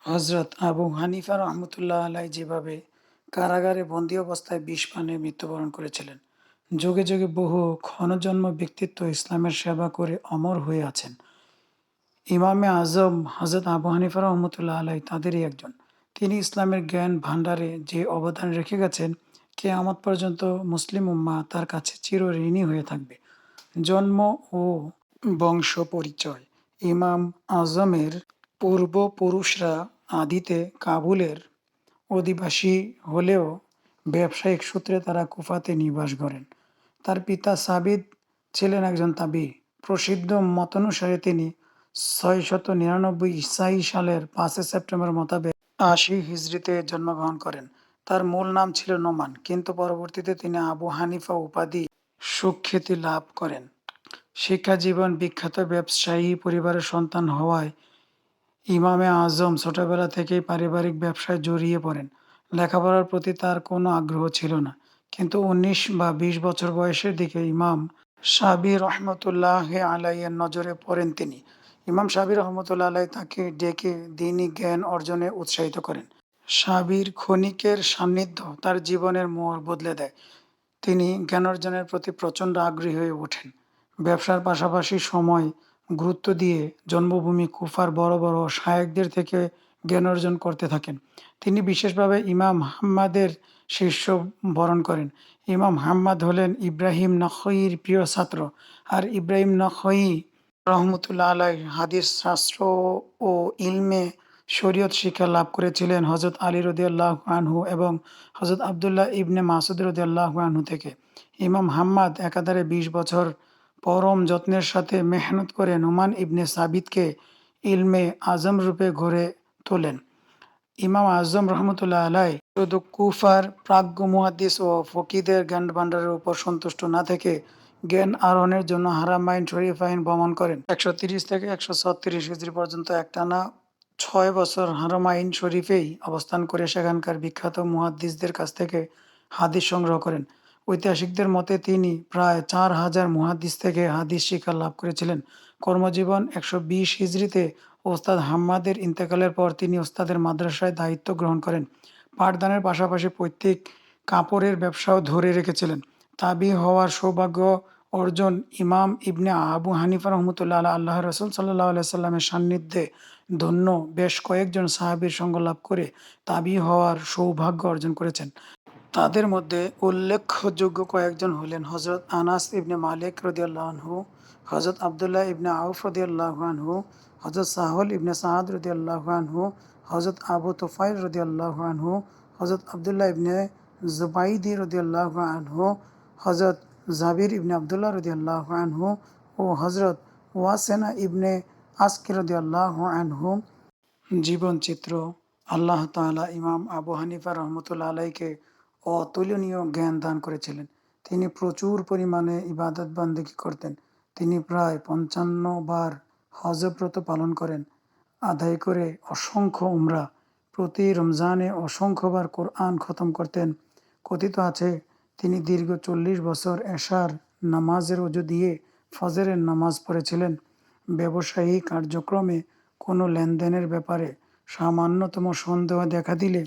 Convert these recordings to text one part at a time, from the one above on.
হযরত আবু হানিফা রহমতুল্লাহ আলাইহি যেভাবে কারাগারে বন্দী অবস্থায় বিষ পানে মৃত্যুবরণ করেছিলেন, যুগে যুগে বহু ক্ষণজন্ম ব্যক্তিত্ব ইসলামের সেবা করে অমর হয়ে আছেন। ইমামে আজম হযরত আবু হানিফা রহমতুল্লাহ আলাইহি তাদেরই একজন। তিনি ইসলামের জ্ঞান ভাণ্ডারে যে অবদান রেখে গেছেন, কিয়ামত পর্যন্ত মুসলিম উম্মাহ তার কাছে চিরঋণী হয়ে থাকবে। জন্ম ও বংশ পরিচয়: ইমাম আজমের পূর্বপুরুষরা আদিতে কাবুলের অধিবাসী হলেও ব্যবসায়িক সূত্রে তারা কুফাতে নিবাস গড়েন। তার পিতা সাবিত ছিলেন একজন তাবী। প্রসিদ্ধ মতানুসারে তিনি ৬৯৯ ঈসায়ী সালের ৫ সেপ্টেম্বর মোতাবেক ৮০ হিজরিতে জন্মগ্রহণ করেন। তার মূল নাম ছিল নোমান, কিন্তু পরবর্তীতে তিনি আবু হানিফা উপাধি সুখ্যাতি লাভ করেন। শিক্ষাজীবন: বিখ্যাত ব্যবসায়ী পরিবারের সন্তান হওয়ায় ইমামে আজম ছোটবেলা থেকেই পারিবারিক ব্যবসায় জড়িয়ে পড়েন। লেখাপড়ার প্রতি তার কোনো আগ্রহ ছিল না, কিন্তু ১৯ বা ২০ বছর বয়সের দিকে ইমাম শাবি রহমতুল্লাহ আলাইয়ের নজরে পড়েন তিনি। ইমাম শাবি রহমতুল্লাহ আলাই তাকে ডেকে দ্বীনি জ্ঞান অর্জনে উৎসাহিত করেন। শাবির ক্ষণিকের সান্নিধ্য তার জীবনের মোড় বদলে দেয়। তিনি জ্ঞানার্জনের প্রতি প্রচণ্ড আগ্রহী হয়ে ওঠেন। ব্যবসার পাশাপাশি সময় গুরুত্ব দিয়ে জন্মভূমি কুফার বড় বড় শায়েখদের থেকে জ্ঞান অর্জন করতে থাকেন। তিনি বিশেষভাবে ইমাম হাম্মাদের শিষ্য বরণ করেন। ইমাম হাম্মাদ হলেন ইব্রাহিম নখঈর প্রিয় ছাত্র, আর ইব্রাহিম নখঈ রহমতুল্লাহ আলাই হাদিস শাস্ত্র ও ইলমে শরীয়ত শিক্ষা লাভ করেছিলেন হজরত আলী রদিয়াল্লাহু আনহু এবং হজরত আবদুল্লাহ ইবনে মাসুদ রদিয়াল্লাহু আনহু থেকে। ইমাম হাম্মাদ একাধারে ২০ বছর পরম যত্নের সাথে মেহনত করে নোমান ইবনে সাবিতকে ইলমে আজম রূপে গড়ে তোলেন। ইমাম আজম রহমতুল্লাহ আলাই শুধু কুফার প্রাজ্ঞ মুহাদ্দিস ও ফকিহদের জ্ঞানভাণ্ডারের উপর সন্তুষ্ট না থেকে জ্ঞান আহরণের জন্য হারামাইন শরীফাইন ভ্রমণ করেন। ১৩০ থেকে ১৩৬ হিজরি পর্যন্ত একটানা ৬ বছর হারামাইন শরীফেই অবস্থান করে সেখানকার বিখ্যাত মুহাদ্দিসদের কাছ থেকে হাদিস সংগ্রহ করেন। ঐতিহাসিকদের মতে তিনি প্রায় ৪,০০০ মুহাদ্দিস থেকে হাদিস শিক্ষা লাভ করেছিলেন। কর্মজীবন: ১২০ হিজরিতে ওস্তাদ হাম্মাদের ইন্তেকালের পর তিনি ওস্তাদের মাদ্রাসায় দায়িত্ব গ্রহণ করেন। পাঠদানের পাশাপাশি পৈতৃক কাপড়ের ব্যবসাও ধরে রেখেছিলেন। তাবী হওয়ার সৌভাগ্য অর্জন: ইমাম ইবনে আবু হানিফা রহমতুল্লাহ আলাইহি আল্লাহর রাসূল সাল্লাল্লাহু আলাইহি সাল্লামের সান্নিধ্যে ধন্য বেশ কয়েকজন সাহাবীর সঙ্গ লাভ করে তাবী হওয়ার সৌভাগ্য অর্জন করেছেন। তাদের মধ্যে উল্লেখযোগ্য কয়েকজন হলেন হযরত আনাস ইবনে মালিক রাদিয়াল্লাহু আনহু, হযরত আব্দুল্লাহ ইবনে আউফ রাদিয়াল্লাহু আনহু, হযরত সাহল ইবনে সাআদ রাদিয়াল্লাহু আনহু, হযরত আবু তুফাইল রাদিয়াল্লাহু আনহু, হযরত আব্দুল্লাহ ইবনে জুবাইদি রাদিয়াল্লাহু আনহু, হযরত জাবির ইবনে আব্দুল্লাহ রাদিয়াল্লাহু আনহু ও হযরত ওয়াসিনা ইবনে আসকি রাদিয়াল্লাহু আনহু। জীবনচিত্র: আল্লাহ তাআলা ইমাম আবু হানিফা রহমতুল্লাহ আলাইকে অতুলনীয় জ্ঞান দান করেছিলেন। তিনি প্রচুর পরিমাণে ইবাদত বান্দেগি করতেন। তিনি প্রায় ৫৫ বার হজ ব্রত পালন করেন, আদায় করে অসংখ্য উমরা। প্রতি রমজানে অসংখ্যবার কোরআন খতম করতেন। কথিত আছে তিনি দীর্ঘ ৪০ বছর এশার নামাজের অজু দিয়ে ফজরের নামাজ পড়েছিলেন। ব্যবসায়ী কার্যক্রমে কোনো লেনদেনের ব্যাপারে সামান্যতম সন্দেহ দেখা দিলে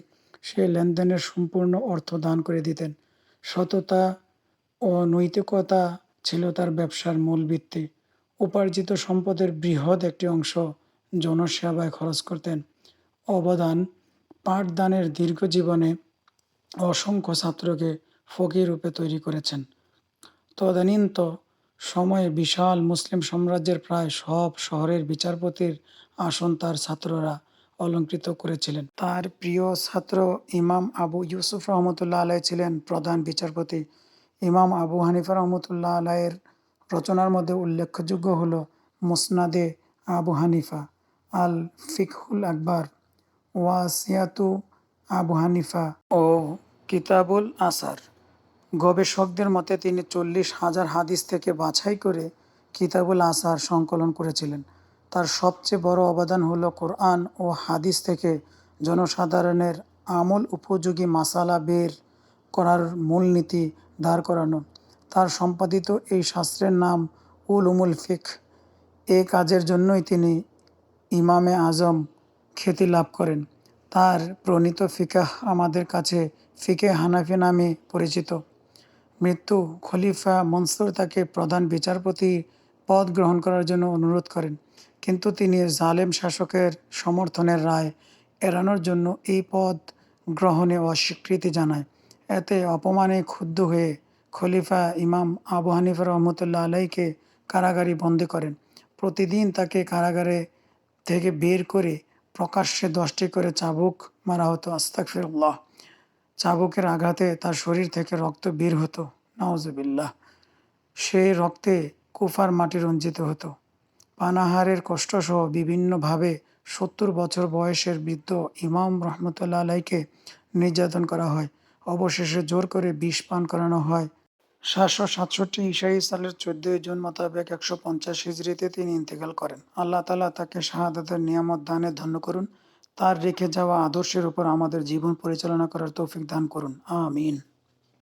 সে লেনদেনের সম্পূর্ণ অর্থ দান করে দিতেন। সততা ও নৈতিকতা ছিল তার ব্যবসার মূল ভিত্তি। উপার্জিত সম্পদের বৃহৎ একটি অংশ জনসেবায় খরচ করতেন। অবদান: পাঠদানের দীর্ঘ জীবনে অসংখ্য ছাত্রকে ফকিহ রূপে তৈরি করেছেন। তদানীন্ত সময়ে বিশাল মুসলিম সাম্রাজ্যের প্রায় সব শহরের বিচারপতির আসন তার ছাত্ররা অলংকৃত করেছিলেন। তার প্রিয় ছাত্র ইমাম আবু ইউসুফ রহমতুল্লাহ আলাই ছিলেন প্রধান বিচারপতি। ইমাম আবু হানিফা রহমতুল্লাহ আলাইয়ের রচনার মধ্যে উল্লেখযোগ্য হল মুসনাদে আবু হানিফা, আল ফিকহুল আকবর, ওয়াসিয়াতু আবু হানিফা ও কিতাবুল আসার। গবেষকদের মতে তিনি ৪০,০০০ হাদিস থেকে বাছাই করে কিতাবুল আসার সংকলন করেছিলেন। তার সবচেয়ে বড় অবদান হলো কোরআন ও হাদিস থেকে জনসাধারণের আমল উপযোগী মাসালা বের করার মূলনীতি দাঁড় করানো। তার সম্পাদিত এই শাস্ত্রের নাম উলুমুল ফিকহ। এ কাজের জন্যই তিনি ইমামে আজম খ্যাতি লাভ করেন। তার প্রণীত ফিকাহ আমাদের কাছে ফিকে হানাফি নামে পরিচিত। মৃত্যু খলিফা মনসুর তাকে প্রধান বিচারপতি পদ গ্রহণ করার জন্য অনুরোধ করেন, কিন্তু তিনি জালেম শাসকের সমর্থনের রায় এড়ানোর জন্য এই পদ গ্রহণে অস্বীকৃতি জানায়। এতে অপমানে ক্ষুব্ধ হয়ে খলিফা ইমাম আবু হানিফা রহমতুল্লাহ আলাইকে কারাগারে বন্দী করেন। প্রতিদিন তাকে কারাগারে থেকে বের করে প্রকাশ্যে ১০টি করে চাবুক মারা হতো। আস্তাগফিরুল্লাহ। চাবুকের আঘাতে তার শরীর থেকে রক্ত বের হতো। নাউজুবিল্লাহ। সেই রক্তে কুফার মাটি রঞ্জিত হতো। পানাহারের কষ্টসহ বিভিন্নভাবে ৭০ বছর বয়সের বৃদ্ধ ইমাম রহমতুল্লাহ আলাইকে নির্যাতন করা হয়। অবশেষে জোর করে বিষ পান করানো হয়। ৭৬৭ ঈসাই সালের ১৪ই জুন মোতাবেক ১৫০ হিজরিতে তিনি ইন্তেকাল করেন। আল্লাহ তাআলা তাকে শাহাদাতের নিয়ামত দানে ধন্য করুন। তার রেখে যাওয়া আদর্শের উপর আমাদের জীবন পরিচালনা করার তৌফিক দান করুন। আমিন।